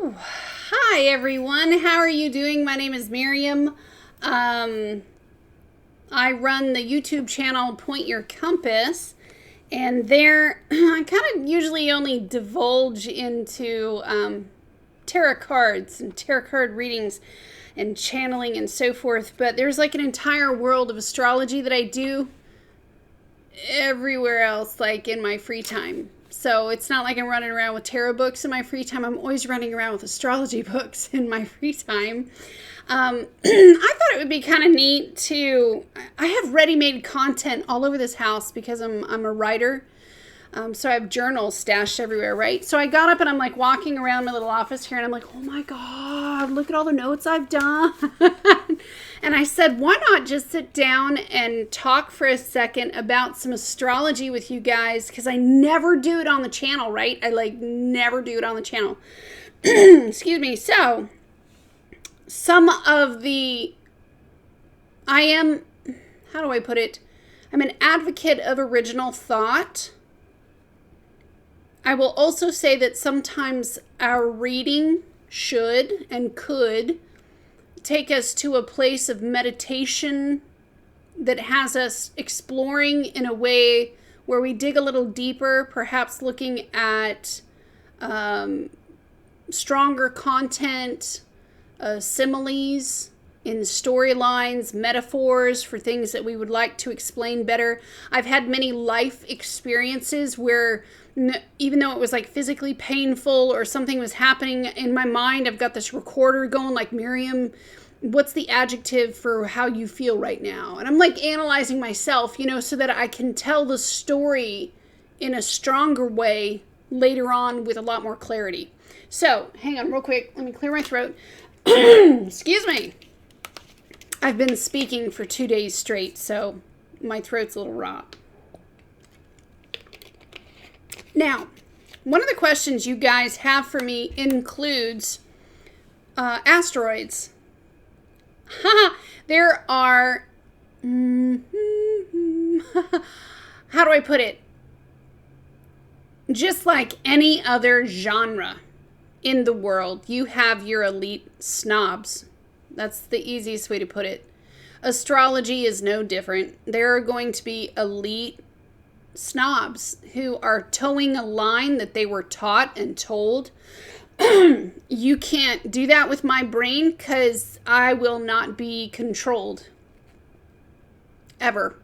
Hi everyone, how are you doing? My name is Miriam. I run the YouTube channel Point Your Compass, and there I kind of usually only divulge into tarot cards and tarot card readings and channeling and so forth, but there's like an entire world of astrology that I do everywhere else, like in my free time. So it's not like I'm running around with tarot books in my free time. I'm always running around with astrology books in my free time. I thought it would be kind of neat to, I have ready-made content all over this house because I'm a writer. So I have journals stashed everywhere, right? So I got up and I'm like walking around my little office here and I'm like, oh my God, look at all the notes I've done. And I said, why not just sit down and talk for a second about some astrology with you guys? Because I never do it on the channel, right? I never do it on the channel. Excuse me. So some of the, how do I put it? I'm an advocate of original thought. I will also say that sometimes our reading should and could take us to a place of meditation that has us exploring in a way where we dig a little deeper, perhaps looking at stronger content, similes in storylines, metaphors for things that we would like to explain better. I've had many life experiences where even though it was like physically painful or something was happening in my mind, I've got this recorder going like, Miriam, what's the adjective for how you feel right now? And I'm like analyzing myself, so that I can tell the story in a stronger way later on with a lot more clarity. So hang on real quick. Let me clear my throat. Excuse me. I've been speaking for 2 days straight, so my throat's a little raw. Now, one of the questions you guys have for me includes asteroids. There are, how do I put it? Just like any other genre in the world, you have your elite snobs. That's the easiest way to put it. Astrology is no different. There are going to be elite snobs who are towing a line that they were taught and told. You can't do that with my brain because I will not be controlled ever.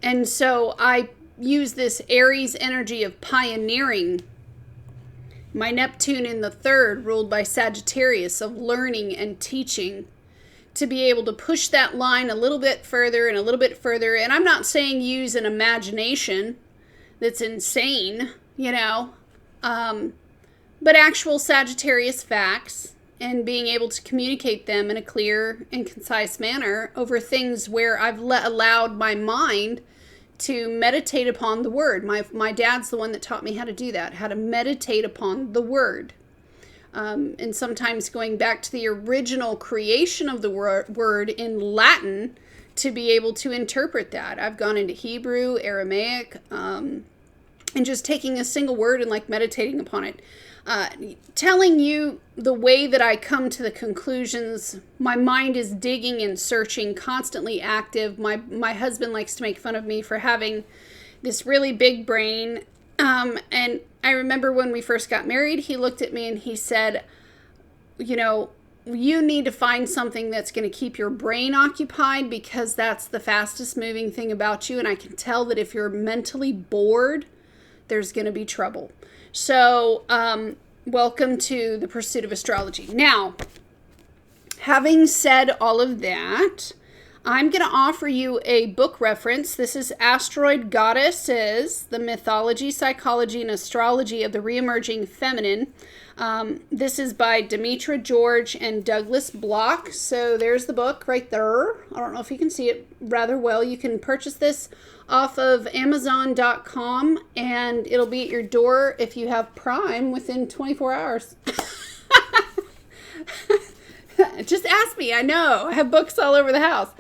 And so I use this Aries energy of pioneering. My Neptune in the third, ruled by Sagittarius, of learning and teaching, to be able to push that line a little bit further and a little bit further. And I'm not saying use an imagination that's insane, but actual Sagittarius facts and being able to communicate them in a clear and concise manner over things where I've allowed my mind to meditate upon the word. My dad's the one that taught me how to do that, how to meditate upon the word. And sometimes going back to the original creation of the word in Latin to be able to interpret that. I've gone into Hebrew, Aramaic, and just taking a single word and meditating upon it. Telling you the way that I come to the conclusions. My mind is digging and searching, constantly active. My husband likes to make fun of me for having this really big brain. And I remember when we first got married, he looked at me and he said, you need to find something that's going to keep your brain occupied because that's the fastest moving thing about you. And I can tell that if you're mentally bored, there's going to be trouble. So, welcome to the pursuit of astrology. Now, having said all of that, I'm going to offer you a book reference. This is Asteroid Goddesses, The Mythology, Psychology, and Astrology of the Reemerging Feminine. This is by Demetra George and Douglas Block. So there's the book right there. I don't know if you can see it rather well. You can purchase this off of Amazon.com, and it'll be at your door if you have Prime within 24 hours. Just ask me. I know. I have books all over the house.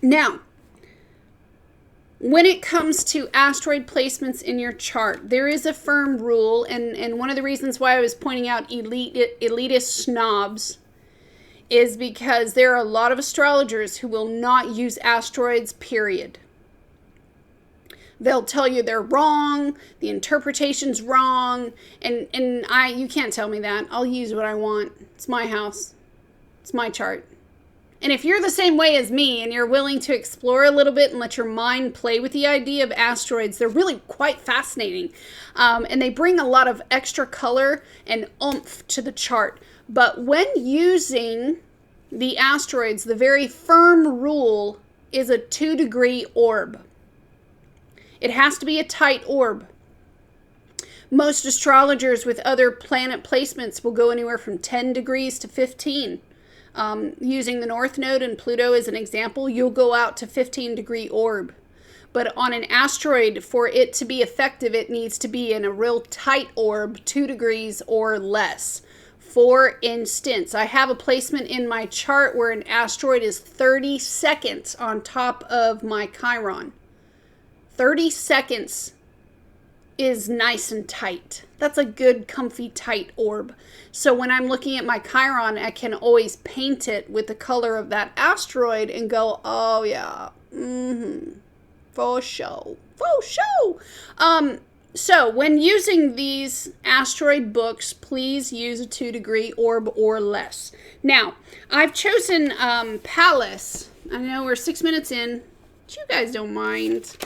Now, when it comes to asteroid placements in your chart, there is a firm rule, and one of the reasons why I was pointing out elitist snobs is because there are a lot of astrologers who will not use asteroids, period. They'll tell you they're wrong, the interpretation's wrong, and you can't tell me that. I'll use what I want. It's my house. It's my chart. And if you're the same way as me and you're willing to explore a little bit and let your mind play with the idea of asteroids, they're really quite fascinating. And they bring a lot of extra color and oomph to the chart. But when using the asteroids, the very firm rule is a 2-degree orb. It has to be a tight orb. Most astrologers with other planet placements will go anywhere from 10 degrees to 15. Using the North Node and Pluto as an example, you'll go out to 15-degree orb. But on an asteroid, for it to be effective, it needs to be in a real tight orb, 2 degrees or less. For instance, I have a placement in my chart where an asteroid is 30 seconds on top of my Chiron. 30 seconds is nice and tight. That's a good, comfy, tight orb. So when I'm looking at my Chiron, I can always paint it with the color of that asteroid and go, oh yeah, for sure, for sure. So when using these asteroid books, please use a 2-degree orb or less. Now, I've chosen Pallas. I know we're 6 minutes in, but you guys don't mind.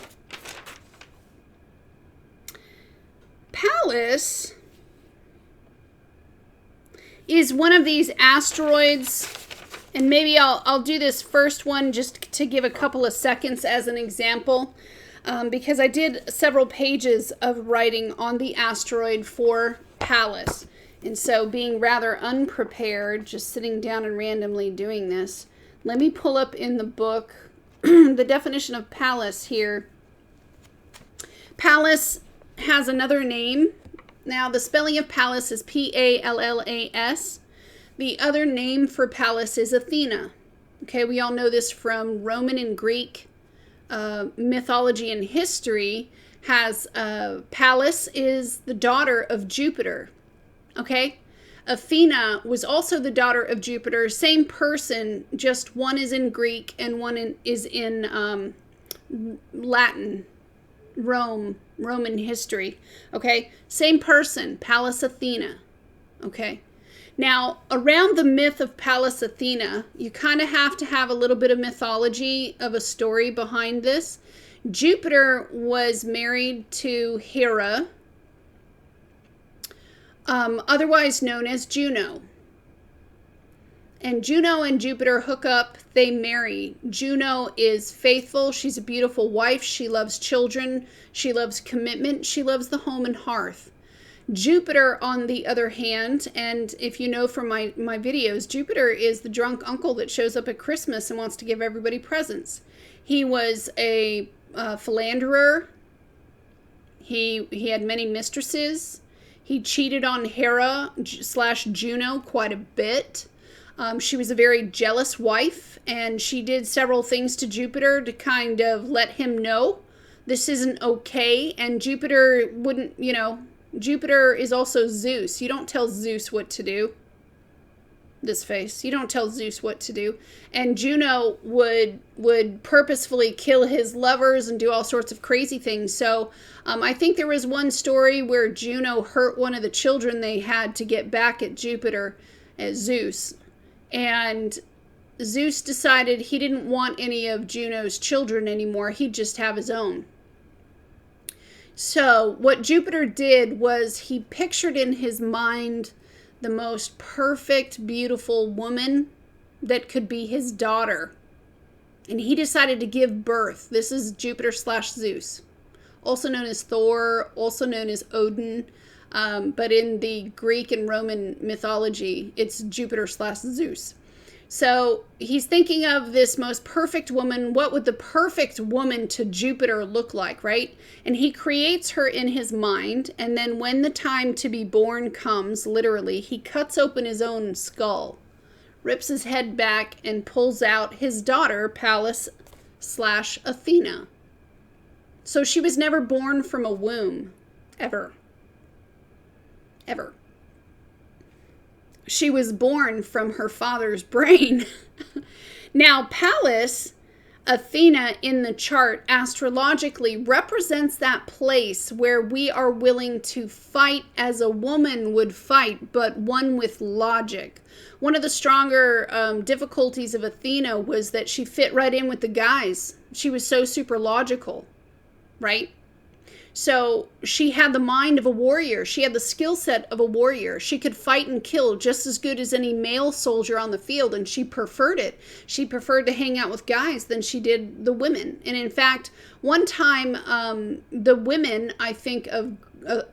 Pallas is one of these asteroids, and maybe I'll do this first one just to give a couple of seconds as an example, because I did several pages of writing on the asteroid for Pallas, and so being rather unprepared, just sitting down and randomly doing this, let me pull up in the book the definition of Pallas here. Pallas has another name. Now, the spelling of Pallas is Pallas. The other name for Pallas is Athena. Okay, we all know this from Roman and Greek mythology and history. Has Pallas is the daughter of Jupiter. Okay, Athena was also the daughter of Jupiter. Same person, just one is in Greek and one is in Latin. Roman history, okay? Same person, Pallas Athena, okay? Now, around the myth of Pallas Athena, you kind of have to have a little bit of mythology of a story behind this. Jupiter was married to Hera, otherwise known as Juno. And Juno and Jupiter hook up, they marry. Juno is faithful, she's a beautiful wife, she loves children, she loves commitment, she loves the home and hearth. Jupiter, on the other hand, and if you know from my videos, Jupiter is the drunk uncle that shows up at Christmas and wants to give everybody presents. He was a philanderer, he had many mistresses, he cheated on Hera / Juno quite a bit. She was a very jealous wife, and she did several things to Jupiter to kind of let him know this isn't okay. And Jupiter wouldn't, Jupiter is also Zeus. You don't tell Zeus what to do. This face. You don't tell Zeus what to do. And Juno would purposefully kill his lovers and do all sorts of crazy things. So I think there was one story where Juno hurt one of the children they had to get back at Jupiter, at Zeus. And Zeus decided he didn't want any of Juno's children anymore. He'd just have his own. So what Jupiter did was he pictured in his mind the most perfect, beautiful woman that could be his daughter. And he decided to give birth. This is Jupiter / Zeus, also known as Thor, also known as Odin. But in the Greek and Roman mythology, it's Jupiter / Zeus. So he's thinking of this most perfect woman. What would the perfect woman to Jupiter look like, right? And he creates her in his mind. And then when the time to be born comes, literally, he cuts open his own skull, rips his head back, and pulls out his daughter, Pallas / Athena. So she was never born from a womb, ever. Ever. She was born from her father's brain. Now, Pallas, Athena in the chart, astrologically represents that place where we are willing to fight as a woman would fight, but one with logic. One of the stronger difficulties of Athena was that she fit right in with the guys. She was so super logical, right? So she had the mind of a warrior. She had the skill set of a warrior. She could fight and kill just as good as any male soldier on the field, and she preferred it. She preferred to hang out with guys than she did the women. And in fact, one time, the women, I think, of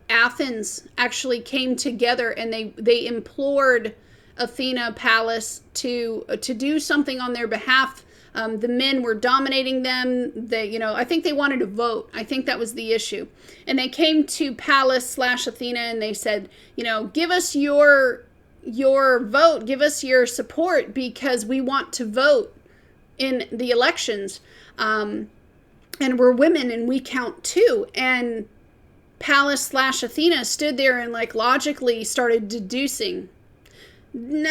Athens actually came together, and they implored Athena, Pallas, to do something on their behalf. The men were dominating them. I think they wanted to vote. I think that was the issue. And they came to Pallas / Athena and they said, give us your vote, give us your support because we want to vote in the elections. And we're women and we count too. And Pallas / Athena stood there and logically started deducing. And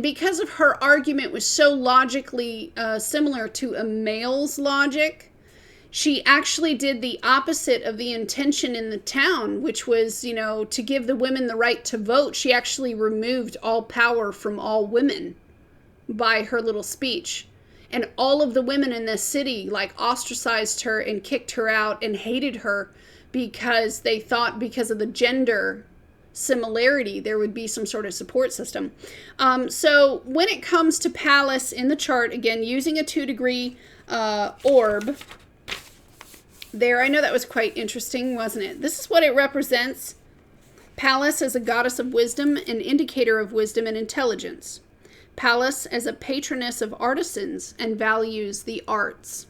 because of her argument was so logically similar to a male's logic, she actually did the opposite of the intention in the town, which was, to give the women the right to vote. She actually removed all power from all women by her little speech. And all of the women in this city ostracized her and kicked her out and hated her because they thought because of the gender similarity there would be some sort of support system. So when it comes to Pallas in the chart, again using a 2-degree orb there, I know that was quite interesting, wasn't it? This is what it represents. Pallas as a goddess of wisdom, an indicator of wisdom and intelligence. Pallas as a patroness of artisans and values the arts.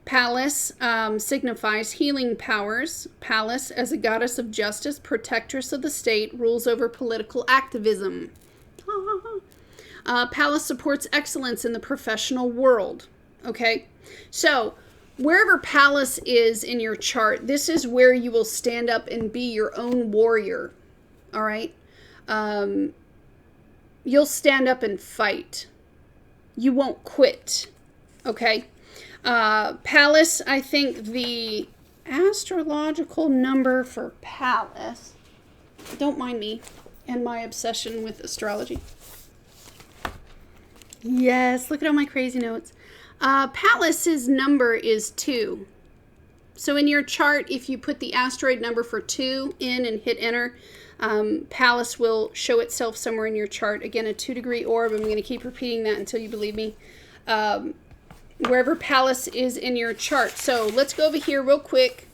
Pallas signifies healing powers. Pallas, as a goddess of justice, protectress of the state, rules over political activism. Pallas supports excellence in the professional world. Okay, so wherever Pallas is in your chart, this is where you will stand up and be your own warrior. All right, you'll stand up and fight. You won't quit. Okay. Pallas, I think the astrological number for Pallas, don't mind me and my obsession with astrology. Yes, look at all my crazy notes. Pallas's number is 2. So in your chart, if you put the asteroid number for 2 in and hit enter, Pallas will show itself somewhere in your chart. Again, a 2-degree orb. I'm going to keep repeating that until you believe me. Wherever Pallas is in your chart. So let's go over here real quick.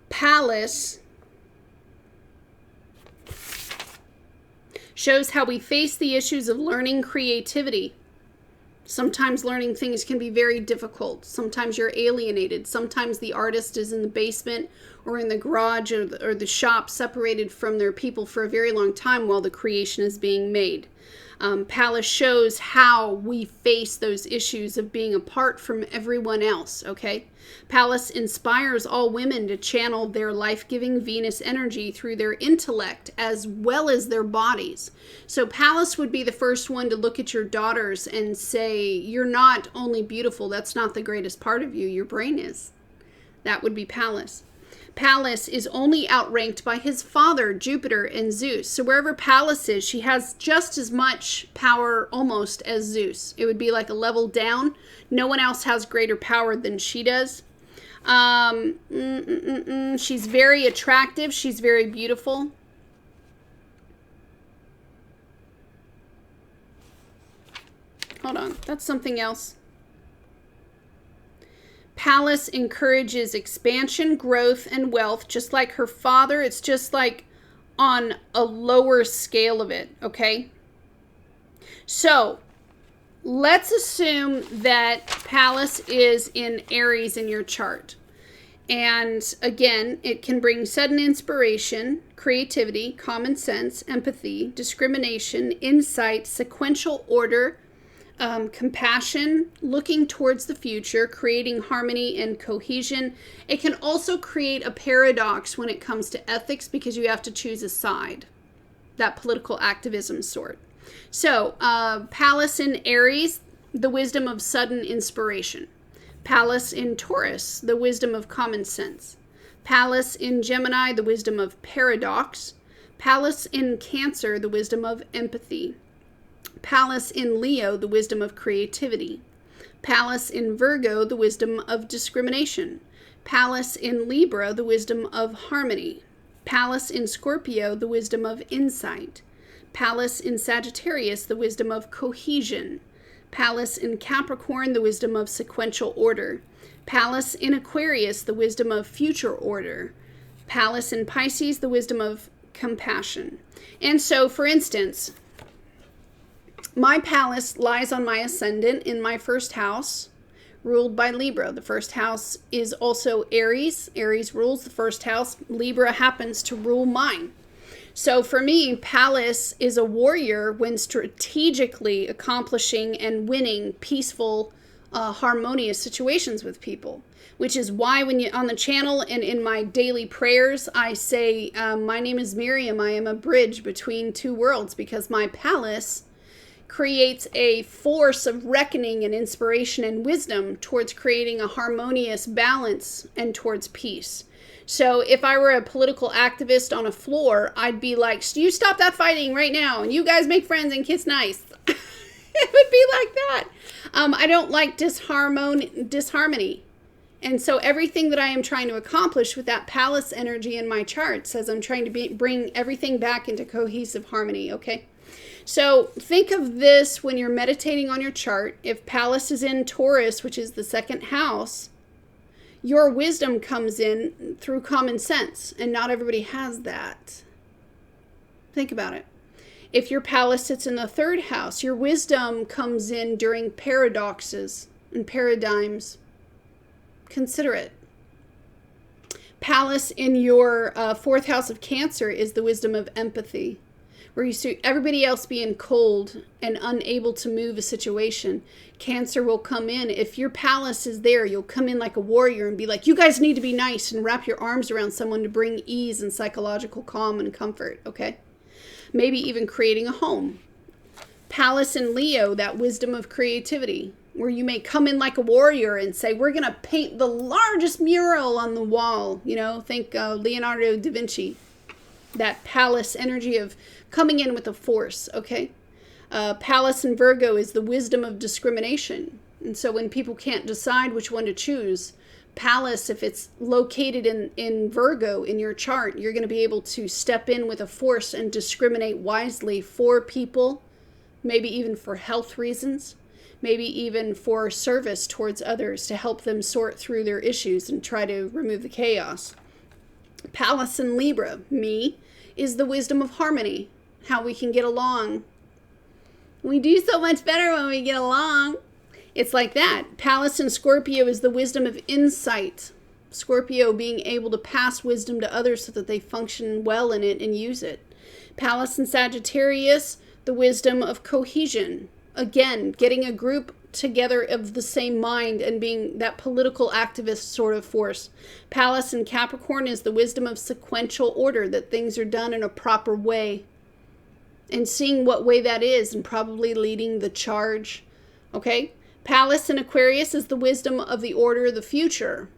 Pallas shows how we face the issues of learning creativity. Sometimes learning things can be very difficult. Sometimes you're alienated. Sometimes the artist is in the basement or in the garage or the shop separated from their people for a very long time while the creation is being made. Pallas shows how we face those issues of being apart from everyone else, okay? Pallas inspires all women to channel their life-giving Venus energy through their intellect as well as their bodies. So Pallas would be the first one to look at your daughters and say, you're not only beautiful, that's not the greatest part of you, your brain is. That would be Pallas. Pallas is only outranked by his father, Jupiter, and Zeus. So wherever Pallas is, she has just as much power almost as Zeus. It would be like a level down. No one else has greater power than she does. She's very attractive. She's very beautiful. Hold on. That's something else. Pallas encourages expansion, growth, and wealth, just like her father. It's just like on a lower scale of it, okay? So, let's assume that Pallas is in Aries in your chart. And again, it can bring sudden inspiration, creativity, common sense, empathy, discrimination, insight, sequential order, compassion, looking towards the future, creating harmony and cohesion. It can also create a paradox when it comes to ethics because you have to choose a side, that political activism sort. So, Pallas in Aries, the wisdom of sudden inspiration. Pallas in Taurus, the wisdom of common sense. Pallas in Gemini, the wisdom of paradox. Pallas in Cancer, the wisdom of empathy. Pallas in Leo, the wisdom of creativity. Pallas in Virgo, the wisdom of discrimination. Pallas in Libra, the wisdom of harmony. Pallas in Scorpio, the wisdom of insight. Pallas in Sagittarius, the wisdom of cohesion. Pallas in Capricorn, the wisdom of sequential order. Pallas in Aquarius, the wisdom of future order. Pallas in Pisces, the wisdom of compassion. And so, for instance, my Pallas lies on my ascendant in my first house, ruled by Libra. The first house is also Aries. Aries rules the first house. Libra happens to rule mine. So for me, Pallas is a warrior when strategically accomplishing and winning peaceful, harmonious situations with people. Which is why when you on the channel and in my daily prayers, I say, my name is Miriam. I am a bridge between two worlds, because my Pallas creates a force of reckoning and inspiration and wisdom towards creating a harmonious balance and towards peace. So if I were a political activist on a floor, I'd be like, you stop that fighting right now, and you guys make friends and kiss nice. It would be like that. I don't like disharmony. And so everything that I am trying to accomplish with that Pallas energy in my chart says I'm trying to bring everything back into cohesive harmony, okay? So think of this when you're meditating on your chart. If Pallas is in Taurus, which is the second house, your wisdom comes in through common sense, and not everybody has that. Think about it. If your Pallas sits in the third house, your wisdom comes in during paradoxes and paradigms. Consider it. Pallas in your fourth house of Cancer is the wisdom of empathy, where you see everybody else being cold and unable to move a situation. Cancer will come in. If your Pallas is there, you'll come in like a warrior and be like, you guys need to be nice, and wrap your arms around someone to bring ease and psychological calm and comfort, okay? Maybe even creating a home. Pallas in Leo, that wisdom of creativity, where you may come in like a warrior and say, we're going to paint the largest mural on the wall. You know, think Leonardo da Vinci. That Pallas energy of coming in with a force, okay? Pallas in Virgo is the wisdom of discrimination. And so when people can't decide which one to choose, Pallas, if it's located in Virgo in your chart, you're going to be able to step in with a force and discriminate wisely for people, maybe even for health reasons, maybe even for service towards others to help them sort through their issues and try to remove the chaos. Pallas in Libra, me, is the wisdom of harmony, how we can get along. We do so much better when we get along. It's like that. Pallas in Scorpio is the wisdom of insight. Scorpio being able to pass wisdom to others so that they function well in it and use it. Pallas in Sagittarius, the wisdom of cohesion. Again, getting a group together of the same mind and being that political activist sort of force. Pallas in Capricorn is the wisdom of sequential order, that things are done in a proper way. And seeing what way that is and probably leading the charge. Okay? Pallas in Aquarius is the wisdom of the order of the future.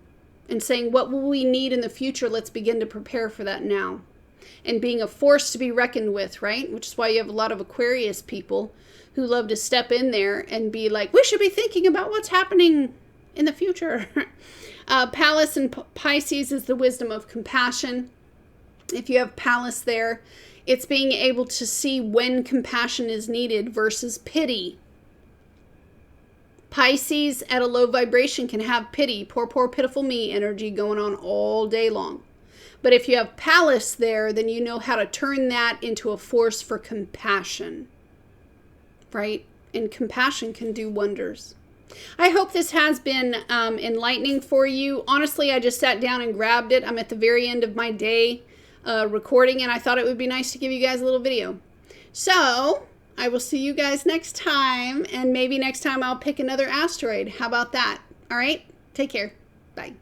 And saying, what will we need in the future? Let's begin to prepare for that now. And being a force to be reckoned with, right? Which is why you have a lot of Aquarius people who love to step in there and be like, we should be thinking about what's happening in the future. Pallas in Pisces is the wisdom of compassion. If you have Pallas there, it's being able to see when compassion is needed versus pity. Pisces at a low vibration can have pity, poor, poor, pitiful me energy going on all day long. But if you have Pallas there, then you know how to turn that into a force for compassion. Right? And compassion can do wonders. I hope this has been enlightening for you. Honestly, I just sat down and grabbed it. I'm at the very end of my day recording, and I thought it would be nice to give you guys a little video. So, I will see you guys next time, and maybe next time I'll pick another asteroid. How about that? All right? Take care. Bye.